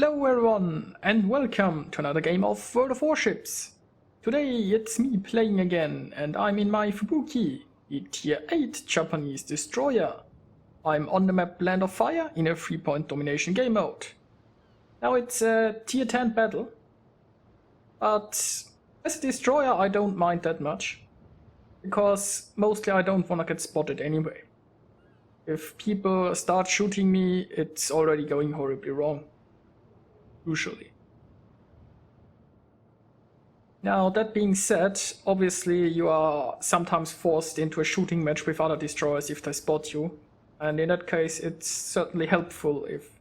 Hello everyone, and welcome to another game of World of Warships. Today it's me playing again, and I'm in my Fubuki, the tier 8 Japanese destroyer. I'm on the map Land of Fire in a 3-point domination game mode. Now it's a tier 10 battle, but as a destroyer I don't mind that much, because mostly I don't wanna get spotted anyway. If people start shooting me, it's already going horribly wrong. Usually. Now, that being said, obviously you are sometimes forced into a shooting match with other destroyers if they spot you, and in that case it's certainly helpful if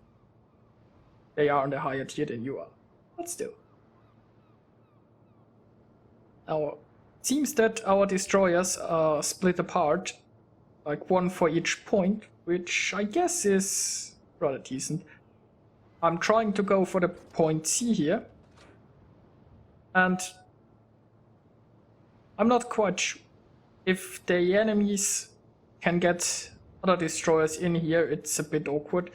they are on a higher tier than you are, but still. Now, it seems that our destroyers are split apart, like one for each point, which I guess is rather decent. I'm trying to go for the point C here, and I'm not quite sure if the enemies can get other destroyers in here. It's a bit awkward.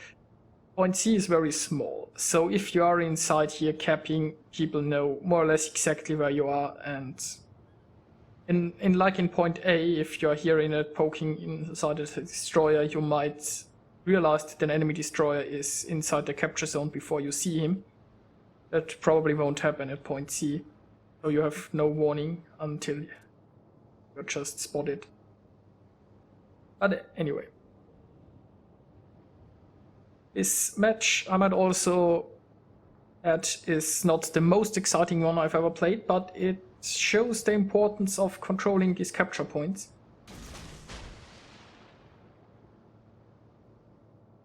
Point C is very small, so if you are inside here capping, people know more or less exactly where you are, and in point A, if you're here in a poking inside a destroyer, you might realize that an enemy destroyer is inside the capture zone before you see him. That probably won't happen at point C, so you have no warning until you're just spotted. But anyway, this match I might also add is not the most exciting one I've ever played, but it shows the importance of controlling these capture points.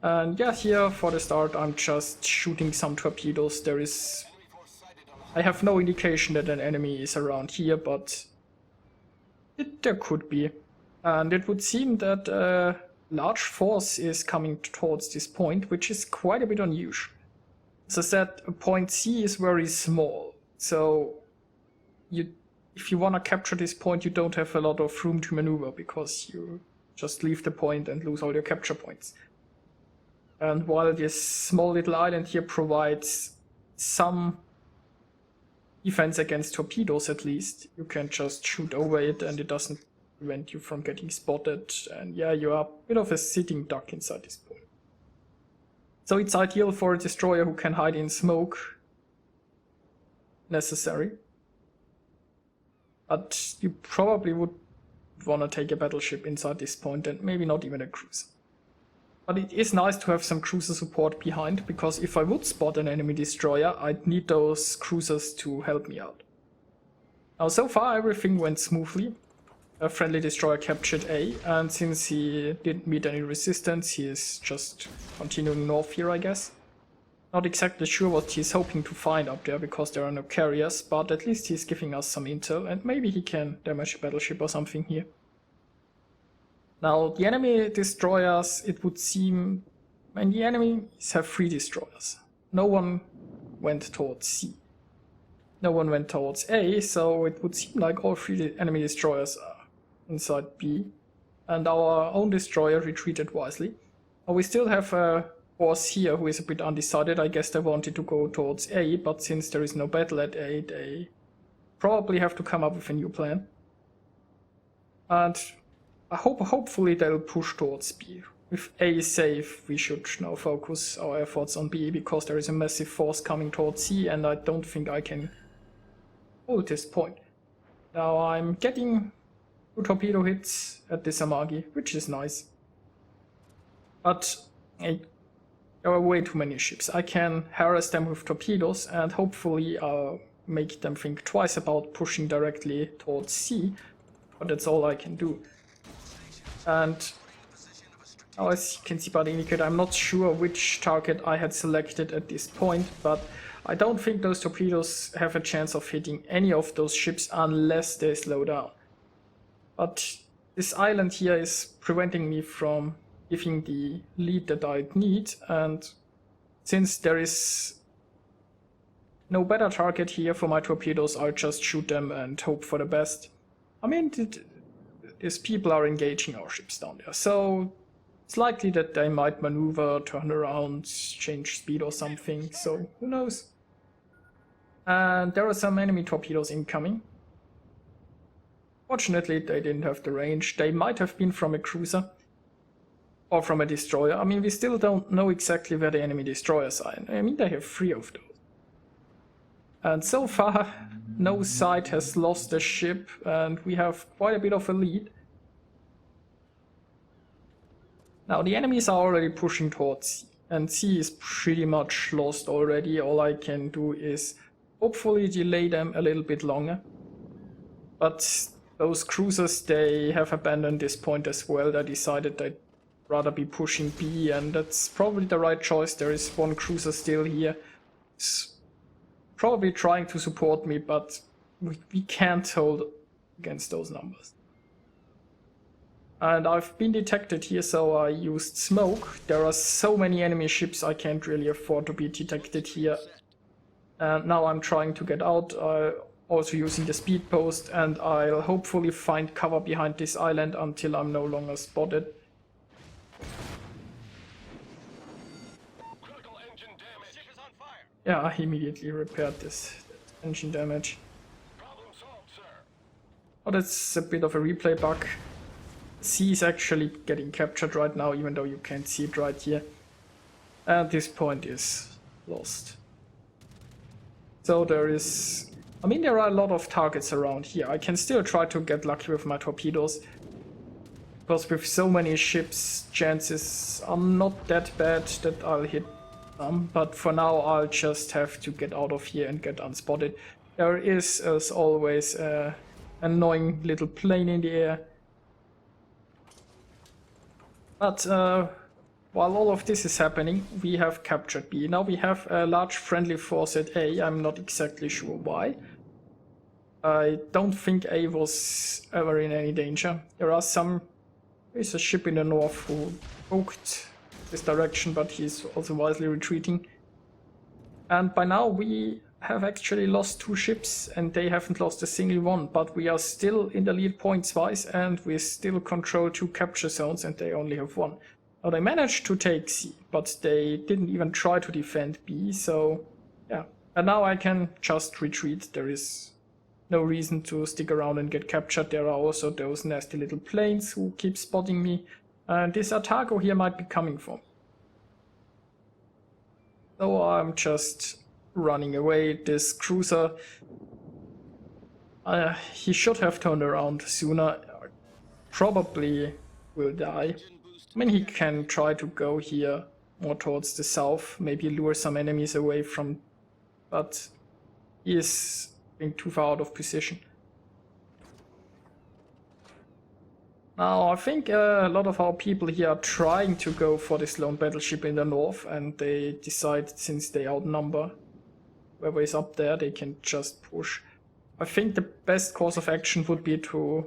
And yeah, here for the start I'm just shooting some torpedoes. I have no indication that an enemy is around here, but there could be. And it would seem that a large force is coming towards this point, which is quite a bit unusual. As I said, point C is very small, so if you want to capture this point you don't have a lot of room to maneuver, because you just leave the point and lose all your capture points. And while this small little island here provides some defense against torpedoes at least, you can just shoot over it and it doesn't prevent you from getting spotted. And yeah, you are a bit of a sitting duck inside this point. So it's ideal for a destroyer who can hide in smoke. Necessary. But you probably would want to take a battleship inside this point, and maybe not even a cruiser. But it is nice to have some cruiser support behind, because if I would spot an enemy destroyer, I'd need those cruisers to help me out. Now, so far everything went smoothly. A friendly destroyer captured A, and since he didn't meet any resistance, he is just continuing north here, I guess. Not exactly sure what he's hoping to find up there, because there are no carriers, but at least he's giving us some intel, and maybe he can damage a battleship or something here. Now, the enemy destroyers, it would seem, and the enemies have 3 destroyers. No one went towards C. No one went towards A, so it would seem like all 3 enemy destroyers are inside B, and our own destroyer retreated wisely. Now, we still have a force here who is a bit undecided. I guess they wanted to go towards A, but since there is no battle at A, they probably have to come up with a new plan. And hopefully they'll push towards B. If A is safe, we should now focus our efforts on B, because there is a massive force coming towards C, and I don't think I can hold this point. Now I'm getting 2 torpedo hits at this Amagi, which is nice. But there are way too many ships. I can harass them with torpedoes, and hopefully I'll make them think twice about pushing directly towards C, but that's all I can do. And now, as you can see by the indicator, I'm not sure which target I had selected at this point, but I don't think those torpedoes have a chance of hitting any of those ships unless they slow down. But this island here is preventing me from giving the lead that I need, and since there is no better target here for my torpedoes, I'll just shoot them and hope for the best. I mean, these people are engaging our ships down there, so It's likely that they might maneuver, turn around, change speed or something, so who knows. And there are some enemy torpedoes incoming. Fortunately, they didn't have the range. They might have been from a cruiser or from a destroyer. I mean, we still don't know exactly where the enemy destroyers are. I mean, they have 3 of those. And so far, no side has lost a ship, and we have quite a bit of a lead. Now the enemies are already pushing towards C, and C is pretty much lost already. All I can do is hopefully delay them a little bit longer. But those cruisers, they have abandoned this point as well. They decided they'd rather be pushing B, and that's probably the right choice. There is 1 cruiser still here. It's probably trying to support me, but we can't hold against those numbers. And I've been detected here, so I used smoke. There are so many enemy ships, I can't really afford to be detected here. And now I'm trying to get out, also using the speed post, and I'll hopefully find cover behind this island until I'm no longer spotted. Critical engine damage. Ship is on fire. Yeah, I immediately repaired this engine damage. Problem solved, sir. Oh, that's a bit of a replay bug. C is actually getting captured right now, even though you can't see it right here. And this point is lost. So there is... I mean, there are a lot of targets around here. I can still try to get lucky with my torpedoes. Because with so many ships, chances are not that bad that I'll hit them. But for now, I'll just have to get out of here and get unspotted. There is, as always, an annoying little plane in the air. But while all of this is happening, we have captured B. Now we have a large friendly force at A. I'm not exactly sure why. I don't think A was ever in any danger. There's a ship in the north who poked this direction, but he's also wisely retreating. And by now we have actually lost 2 ships, and they haven't lost a single one, but we are still in the lead points-wise, and we still control 2 capture zones, and they only have 1. Now they managed to take C, but they didn't even try to defend B, so yeah. And now I can just retreat. There is no reason to stick around and get captured. There are also those nasty little planes who keep spotting me, and this Atago here might be coming for me. So I'm just running away. This cruiser, he should have turned around sooner. Probably will die. I mean, he can try to go here more towards the south, maybe lure some enemies away from, but he is being too far out of position. Now I think a lot of our people here are trying to go for this lone battleship in the north, and they decide, since they outnumber whoever is up there, they can just push. I think the best course of action would be to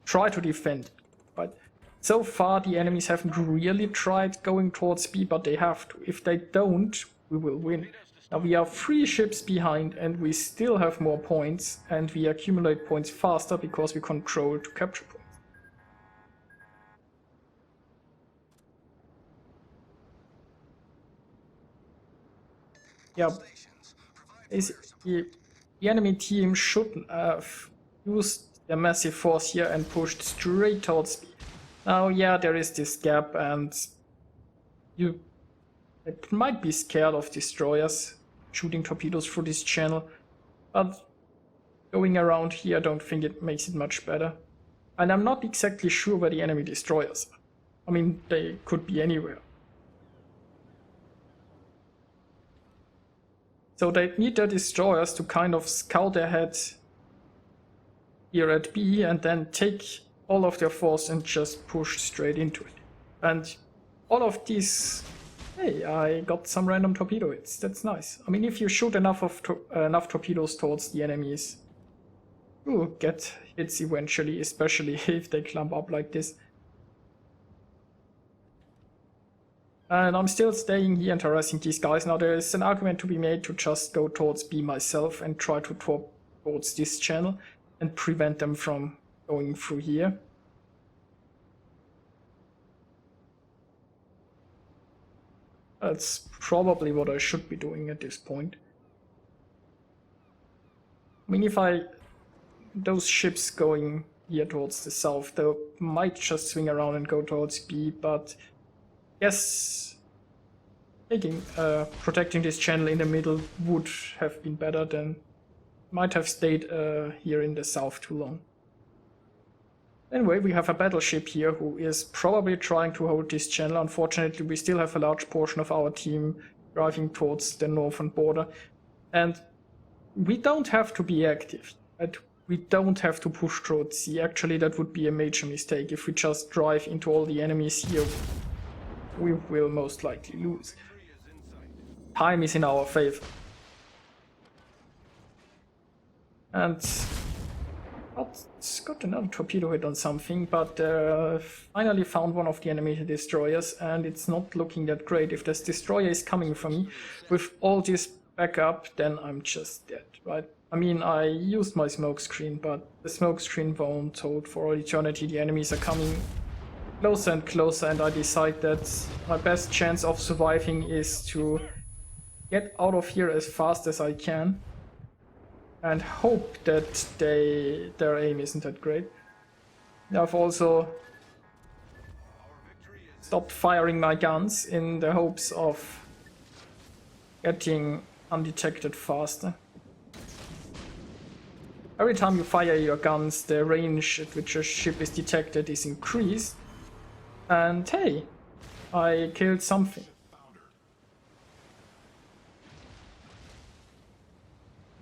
try to defend. But so far the enemies haven't really tried going towards B, but they have to. If they don't, we will win. Now we are 3 ships behind, and we still have more points, and we accumulate points faster because we control 2 capture points. Yeah, the enemy team shouldn't have used their massive force here and pushed straight towards B. Now, yeah, there is this gap, and you might be scared of destroyers shooting torpedoes through this channel, but going around here, I don't think it makes it much better. And I'm not exactly sure where the enemy destroyers are. I mean, they could be anywhere. So they need their destroyers to kind of scout ahead here at B and then take all of their force and just push straight into it. And all of these... Hey, I got some random torpedo hits. That's nice. I mean, if you shoot enough torpedoes towards the enemies, you get hits eventually, especially if they clump up like this. And I'm still staying here and harassing these guys. Now there is an argument to be made to just go towards B myself and try to talk towards this channel and prevent them from going through here. That's probably what I should be doing at this point. I mean, if those ships going here towards the south, they might just swing around and go towards B, but yes, protecting this channel in the middle would have been better than might have stayed here in the south too long. Anyway, we have a battleship here who is probably trying to hold this channel. Unfortunately, we still have a large portion of our team driving towards the northern border. And we don't have to be active. Right? We don't have to push towards sea. Actually, that would be a major mistake. If we just drive into all the enemies here, we will most likely lose. Time is in our favor. And got another torpedo hit on something, but finally found one of the enemy destroyers, and it's not looking that great. If this destroyer is coming for me with all this backup, then I'm just dead, right? I mean, I used my smoke screen, but the smoke screen won't hold for all eternity. The enemies are coming closer and closer, and I decide that my best chance of surviving is to get out of here as fast as I can and hope that their aim isn't that great. I've also stopped firing my guns in the hopes of getting undetected faster. Every time you fire your guns, the range at which a ship is detected is increased. And hey, I killed something.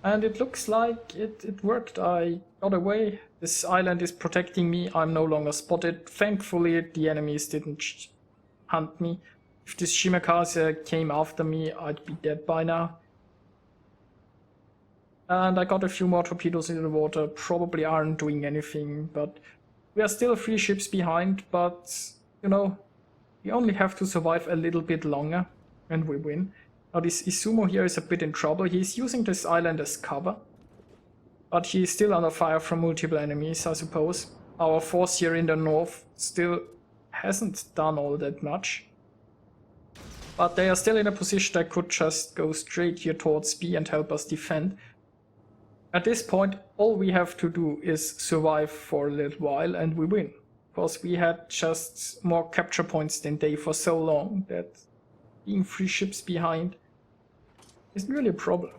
And it looks like it worked. I got away. This island is protecting me. I'm no longer spotted. Thankfully, the enemies didn't hunt me. If this Shimakaze came after me, I'd be dead by now. And I got a few more torpedoes in the water. Probably aren't doing anything, but we are still 3 ships behind. But, you know, we only have to survive a little bit longer and we win. Now this Izumo here is a bit in trouble. He's using this island as cover, but he's still under fire from multiple enemies, I suppose. Our force here in the north still hasn't done all that much, but they are still in a position that could just go straight here towards B and help us defend. At this point, all we have to do is survive for a little while and we win, because we had just more capture points than they for so long that being 3 ships behind isn't really a problem.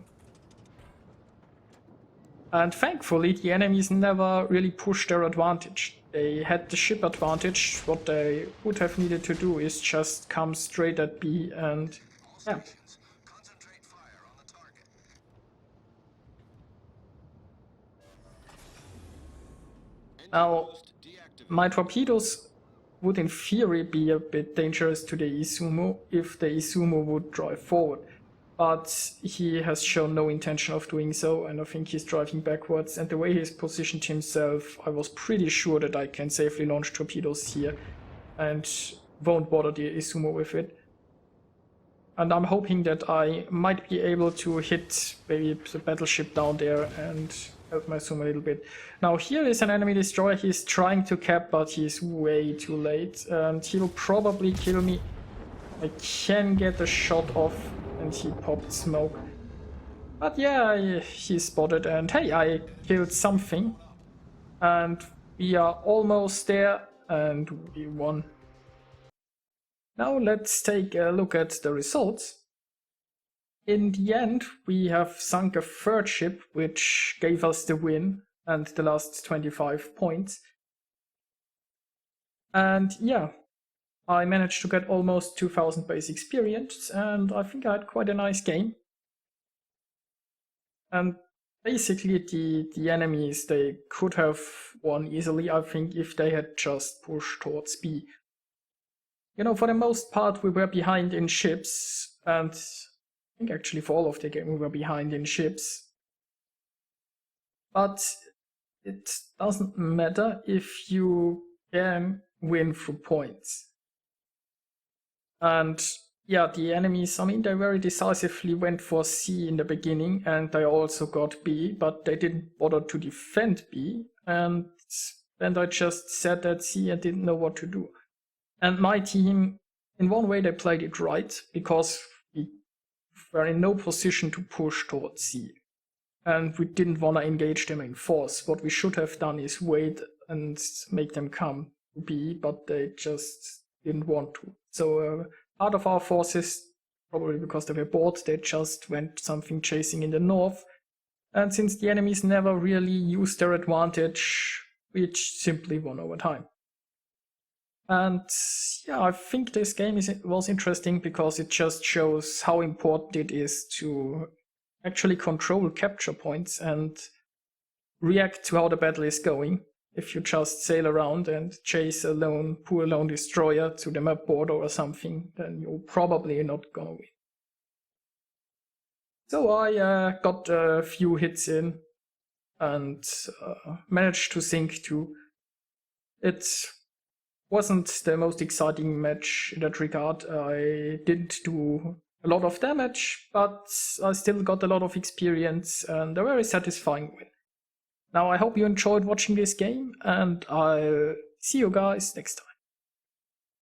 And thankfully, the enemies never really pushed their advantage. They had the ship advantage. What they would have needed to do is just come straight at B and yeah. Now, my torpedoes would in theory be a bit dangerous to the Izumo if the Izumo would drive forward. But he has shown no intention of doing so, and I think he's driving backwards. And the way he's positioned himself, I was pretty sure that I can safely launch torpedoes here and won't bother the Izumo with it. And I'm hoping that I might be able to hit maybe the battleship down there and help my Izumo a little bit. Now here is an enemy destroyer. He's trying to cap, but he's way too late. And he'll probably kill me. I can get a shot off. And he popped smoke. But yeah, he spotted, and hey, I killed something. And we are almost there, and we won. Now let's take a look at the results. In the end, we have sunk a 3rd ship, which gave us the win and the last 25 points. And yeah, I managed to get almost 2000 base experience, and I think I had quite a nice game. And basically the enemies, they could have won easily, I think, if they had just pushed towards B. You know, for the most part we were behind in ships, and I think actually for all of the game we were behind in ships. But it doesn't matter if you can win through points. And yeah, the enemies, I mean, they very decisively went for C in the beginning, and they also got B, but they didn't bother to defend B, and then I just sat at C and didn't know what to do. And my team in one way they played it right, because we were in no position to push towards C. And we didn't want to engage them in force. What we should have done is wait and make them come to B, but they just didn't want to. So part of our forces, probably because they were bored, they just went something chasing in the north. And since the enemies never really used their advantage, we simply won over time. And yeah, I think this game was interesting because it just shows how important it is to actually control capture points and react to how the battle is going. If you just sail around and chase a poor lone destroyer to the map border or something, then you're probably not gonna win. So I got a few hits in and managed to sink 2. It wasn't the most exciting match in that regard. I didn't do a lot of damage, but I still got a lot of experience and a very satisfying win. Now I hope you enjoyed watching this game, and I'll see you guys next time.